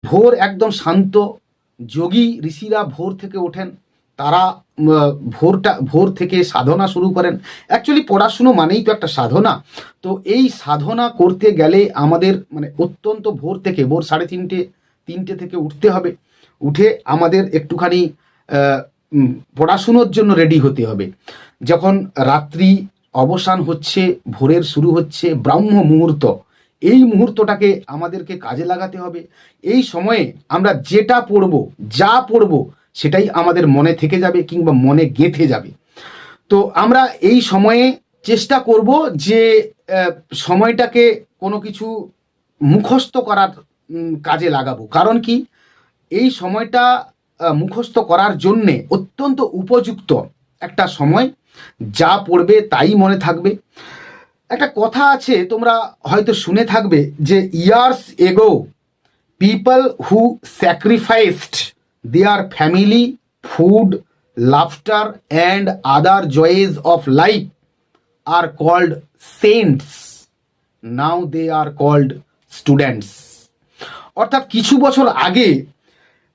ভোর একদম শান্ত। যোগী ঋষিরা ভোর থেকে ওঠেন, তারা ভোর থেকে সাধনা শুরু করেন। অ্যাকচুয়ালি পড়াশুনো মানেই তো একটা সাধনা। তো এই সাধনা করতে গেলে আমাদের মানে অত্যন্ত ভোর থেকে, ভোর 3:30 থেকে উঠতে হবে। উঠে আমাদের একটুখানি পড়াশুনোর জন্য রেডি হতে হবে। যখন রাত্রি অবসান হচ্ছে, ভোরের শুরু হচ্ছে, ব্রাহ্ম মুহূর্ত, এই মুহূর্তটাকে আমাদেরকে কাজে লাগাতে হবে। এই সময়ে আমরা যেটা পড়ব, যা পড়ব, সেটাই আমাদের মনে থেকে যাবে কিংবা মনে গেঁথে যাবে। তো আমরা এই সময়ে চেষ্টা করব যে সময়টাকে কোনো কিছু মুখস্থ করার কাজে লাগাবো। কারণ কি, এই সময়টা মুখস্থ করার জন্যে অত্যন্ত উপযুক্ত একটা সময়। যা পড়বে তাই মনে থাকবে। একটা কথা আছে, তোমরা হয়তো শুনে থাকবে যে years ago people who sacrificed their family, food, laughter and other joys of life are called saints, now they are called students. অর্থাৎ কিছু বছর আগে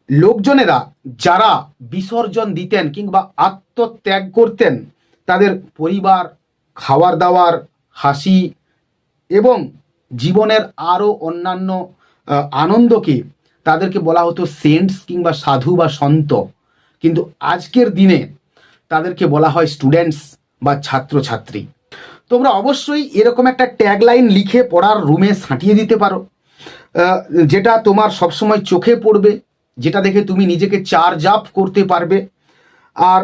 লোকজনেরা যারা বিসর্জন দিতেন কিংবা আত্মত্যাগ করতেন, তাদের পরিবার, খাওয়ার দাওয়ার, হাসি এবং জীবনের আরও অন্যান্য আনন্দকে তাদেরকে বলা হতো সেন্টস কিংবা সাধু বা সন্ত। কিন্তু আজকের দিনে তাদেরকে বলা হয় স্টুডেন্টস বা ছাত্রছাত্রী। তোমরা অবশ্যই এরকম একটা ট্যাগলাইন লিখে পড়ার রুমে সাঁটিয়ে দিতে পারো, যেটা তোমার সবসময় চোখে পড়বে, যেটা দেখে তুমি নিজেকে চার্জ আপ করতে পারবে। আর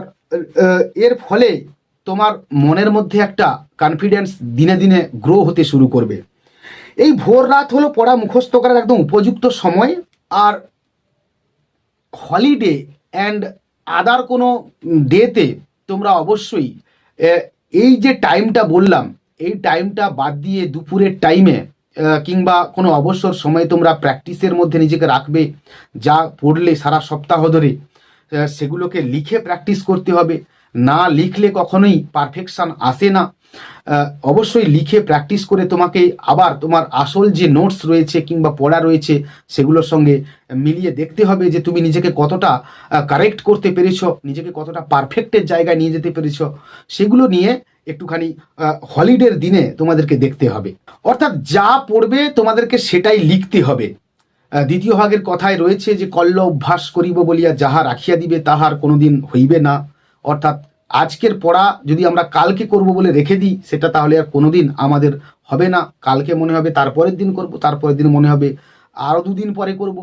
এর ফলে তোমার মনের মধ্যে একটা কনফিডেন্স দিনে দিনে গ্রো হতে শুরু করবে। এই ভোর রাত হলো পড়া মুখস্থ করার একদম উপযুক্ত সময়। আর হলিডে অ্যান্ড আদার কোনো ডেতে তোমরা অবশ্যই এই যে টাইমটা বললাম, এই টাইমটা বাদ দিয়ে দুপুরের টাইমে কিংবা কোনো অবসর সময় তোমরা প্র্যাকটিসের মধ্যে নিজেকে রাখবে। যা পড়লে সারা সপ্তাহ ধরে সেগুলোকে লিখে প্র্যাকটিস করতে হবে। না লিখলে কখনোই পারফেকশান আসে না। অবশ্যই লিখে প্র্যাকটিস করে তোমাকে আবার তোমার আসল যে নোটস রয়েছে কিংবা পড়া রয়েছে সেগুলোর সঙ্গে মিলিয়ে দেখতে হবে যে তুমি নিজেকে কতটা কারেক্ট করতে পেরেছ, নিজেকে কতটা পারফেক্টের জায়গায় নিয়ে যেতে পেরেছ। সেগুলো নিয়ে একটুখানি হলিডের দিনে তোমাদেরকে দেখতে হবে। অর্থাৎ যা পড়বে তোমাদেরকে সেটাই লিখতে হবে। দ্বিতীয় ভাগের কথায় রয়েছে যে কল্য অভ্যাস করিব বলিয়া যাহা রাখিয়া দিবে তাহার কোনোদিন হইবে না। অর্থাৎ আজকের পড়া যদি আমরা কালকে করব বলে রেখে দিই, সেটা তাহলে আর কোনোদিন আমাদের হবে না। কালকে মনে হবে তারপরের দিন করব, তারপরের দিন মনে হবে আরও 2 দিন পরে করব।